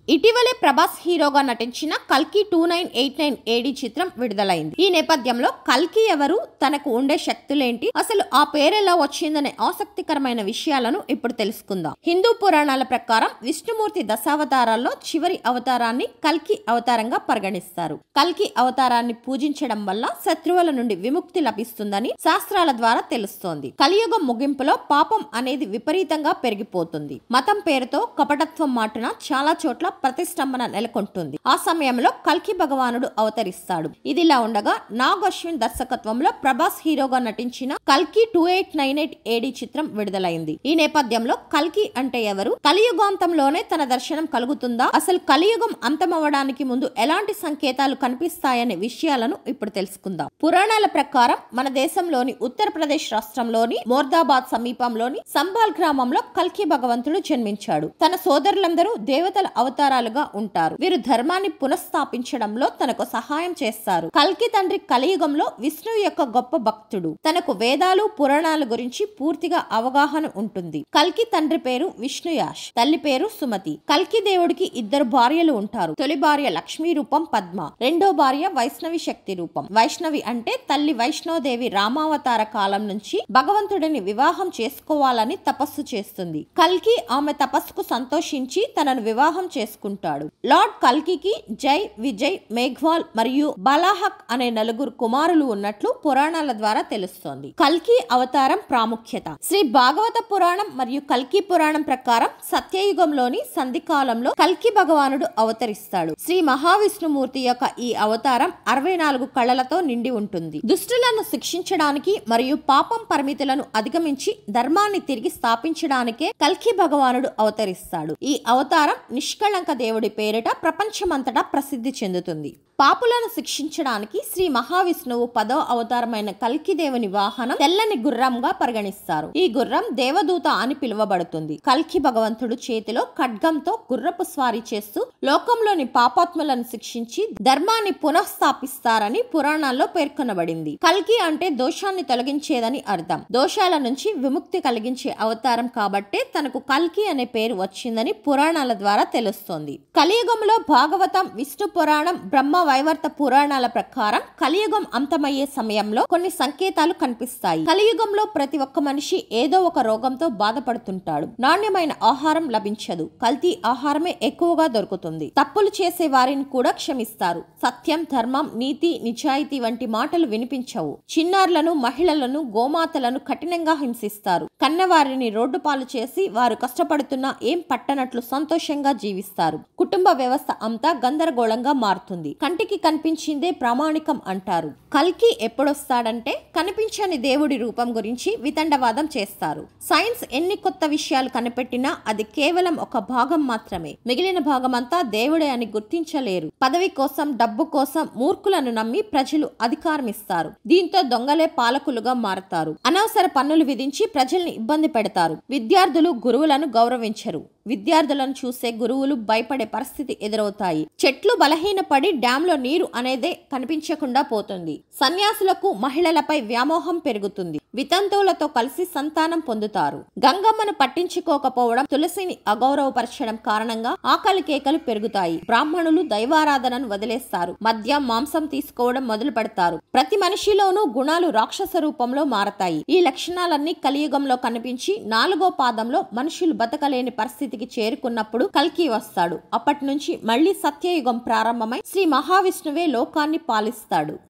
ఇటీవలే ప్రభాస్ హీరోగా నటించిన కల్కి 2989 ఏడి చిత్రం విడుదలైంది. ఈ నేపథ్యంలో కల్కి ఎవరు, తనకు ఉండే శక్తులేంటి, అసలు ఆ పేరెలా వచ్చిందనే ఆసక్తికరమైన విషయాలను ఇప్పుడు తెలుసుకుందాం. హిందూ పురాణాల ప్రకారం విష్ణుమూర్తి దశావతారాల్లో చివరి అవతారాన్ని కల్కి అవతారంగా పరిగణిస్తారు. కల్కి అవతారాన్ని పూజించడం వల్ల శత్రువుల నుండి విముక్తి లభిస్తుందని శాస్త్రాల ద్వారా తెలుస్తోంది. కలియుగం ముగింపులో పాపం అనేది విపరీతంగా పెరిగిపోతుంది. మతం పేరుతో కపటత్వం మాటున చాలా చోట్ల ప్రతిష్టంభన నెలకొంటుంది. ఆ సమయంలో కల్కి భగవానుడు అవతరిస్తాడు. ఇదిలా ఉండగా నాగ్ అశ్విన్ దర్శకత్వంలో ప్రభాస్ హీరోగా నటించిన కల్కి 2898 ఏడి చిత్రం విడుదలైంది. ఈ నేపథ్యంలో కల్కి అంటే ఎవరు, కలియుగాంతంలోనే తన దర్శనం కలుగుతుందా, అసలు కలియుగం అంతమవడానికి ముందు ఎలాంటి సంకేతాలు కనిపిస్తాయనే విషయాలను ఇప్పుడు తెలుసుకుందాం. పురాణాల ప్రకారం మన దేశంలోని ఉత్తరప్రదేశ్ రాష్ట్రంలోని మోర్దాబాద్ సమీపంలోని సంబాల్ గ్రామంలో కల్కి భగవంతుడు జన్మించాడు. తన సోదరులందరూ దేవతల అవతారాలుగా ఉంటారు. వీరు ధర్మాన్ని పునఃస్థాపించడంలో తనకు సహాయం చేస్తారు. కల్కి తండ్రి కలియుగంలో విష్ణువు యొక్క గొప్ప భక్తుడు. తనకు వేదాలు పురాణాల గురించి పూర్తిగా అవగాహన ఉంటుంది. కల్కి తండ్రి పేరు విష్ణుయాష్, తల్లి పేరు సుమతి. కల్కి దేవుడికి ఇద్దరు భార్యలు ఉంటారు. తొలి భార్య లక్ష్మీ రూపం పద్మ, రెండో భార్య వైష్ణవి శక్తి రూపం. వైష్ణవి అంటే తల్లి వైష్ణోదేవి రామావతార కాలం నుంచి భగవంతుడిని వివాహం చేసుకోవాలని తపస్సు చేస్తుంది. కల్కి ఆమె తపస్సుకు సంతోషించి తనను వివాహం చేసుకుంటాడు. లార్డ్ కల్కికి జై, విజయ్, మేఘ్వాల్ మరియు బలాహక్ అనే నలుగురు కుమారులు ఉన్నట్లు పురాణాల ద్వారా తెలుస్తోంది. కల్కి అవతారం ప్రాముఖ్యత. శ్రీ భాగవత పురాణం మరియు కల్కి పురాణం ప్రకారం సత్యయుగంలోని సంధికాలంలో కల్కి భగవానుడు అవతరిస్తాడు. శ్రీ మహావిష్ణుమూర్తి యొక్క ఈ అవతారం 64 కళలతో నిండి ఉంటుంది. దుష్టులను శిక్షించడానికి మరియు పాపం పరిమితులను అధిగమించి ధర్మాన్ని తిరిగి స్థాపించడానికే కల్కి భగవానుడు అవతరిస్తాడు. ఈ అవతారం నిష్కళంక దేవుడి పేరిట ప్రపంచమంతటా ప్రసిద్ధి చెందుతుంది. పాపులను శిక్షించడానికి శ్రీ మహావిష్ణువు 10వ అవతారమైన కల్కి దేవుని వాహనం తెల్లని గుర్రంగా పరిగణిస్తారు. ఈ గుర్రం దేవదూత అని పిలువబడుతుంది. కల్కి భగవంతుడు చేతిలో ఖడ్గంతో గుర్రపు స్వారీ చేస్తూ లోకంలోని పాపాత్ములను శిక్షించి ధర్మాన్ని పునఃస్థాపిస్తారని పురాణాల్లో పేర్కొనబడింది. కల్కి అంటే దోషాన్ని తొలగించేదని అర్థం. దోషాల నుంచి విముక్తి కలిగించే అవతారం కాబట్టే తనకు కల్కి అనే పేరు వచ్చిందని పురాణాల ద్వారా తెలుస్తోంది. కలియుగంలో భాగవతం, విష్ణు పురాణం, బ్రహ్మ వైవర్త పురాణాల ప్రకారం కలియుగం అంతమయ్యే సమయంలో కొన్ని సంకేతాలు కనిపిస్తాయి. కలియుగంలో ప్రతి ఒక్క మనిషి ఏదో ఒక రోగంతో బాధపడుతుంటాడు. నాణ్యమైన ఆహారం లభించదు. కల్తీ ఆహారమే ఎక్కువగా దొరుకుతుంది. తప్పులు చేసే వారిని కూడా క్షమిస్తారు. సత్యం, ధర్మం, నీతి, నిజాయితీ వంటి మాటలు వినిపించవు. చిన్నారులను, మహిళలను, గోమాతలను కఠినంగా హింసిస్తారు. కన్నవారిని రోడ్డు పాలు చేసి వారు కష్టపడుతున్నా ఏం పట్టనట్లు సంతోషంగా జీవిస్తారు. కుటుంబ వ్యవస్థ అంతా గందరగోళంగా మారుతుంది. కంటికి కనిపించిందే ప్రామాణికం అంటారు. కల్కి ఎప్పుడొస్తాడంటే కనిపించని దేవుడి రూపం గురించి వితండవాదం చేస్తారు. సైన్స్ ఎన్ని కొత్త విషయాలు కనిపెట్టినా అది కేవలం ఒక భాగం మాత్రమే. మిగిలిన భాగమంతా దేవుడే అని గుర్తించలేరు. పదవి కోసం, డబ్బు కోసం మూర్ఖులను నమ్మి ప్రజలు అధికారం ఇస్తారు. దీంతో దొంగలే పాలకులుగా మారతారు. అనవసర పన్నులు విధించి ప్రజల్ని ఇబ్బంది పెడతారు. విద్యార్థులు గురువులను గౌరవించరు. విద్యార్థులను చూసే గురువులు భయపడే పరిస్థితి ఎదురవుతాయి. చెట్లు బలహీనపడి డ్యాంలో నీరు అనేదే కనిపించకుండా పోతుంది. సన్యాసులకు మహిళలపై వ్యామోహం పెరుగుతుంది. వితంతువులతో కలిసి సంతానం పొందుతారు. గంగమ్మను పట్టించుకోకపోవడం, తులసిని అగౌరవపరచడం కారణంగా ఆకలి కేకలు పెరుగుతాయి. బ్రాహ్మణులు దైవారాధనను వదిలేస్తారు. మద్యం, మాంసం తీసుకోవడం మొదలు పెడతారు. ప్రతి మనిషిలోనూ గుణాలు రాక్షస రూపంలో మారతాయి. ఈ లక్షణాలన్నీ కలియుగంలో కనిపించి 4వ పాదంలో మనుషులు బతకలేని పరిస్థితికి చేరుకున్నప్పుడు కల్కి వస్తాడు. అప్పటి నుంచి మళ్లీ సత్యయుగం ప్రారంభమై శ్రీ మహావిష్ణువే లోకాన్ని పాలిస్తాడు.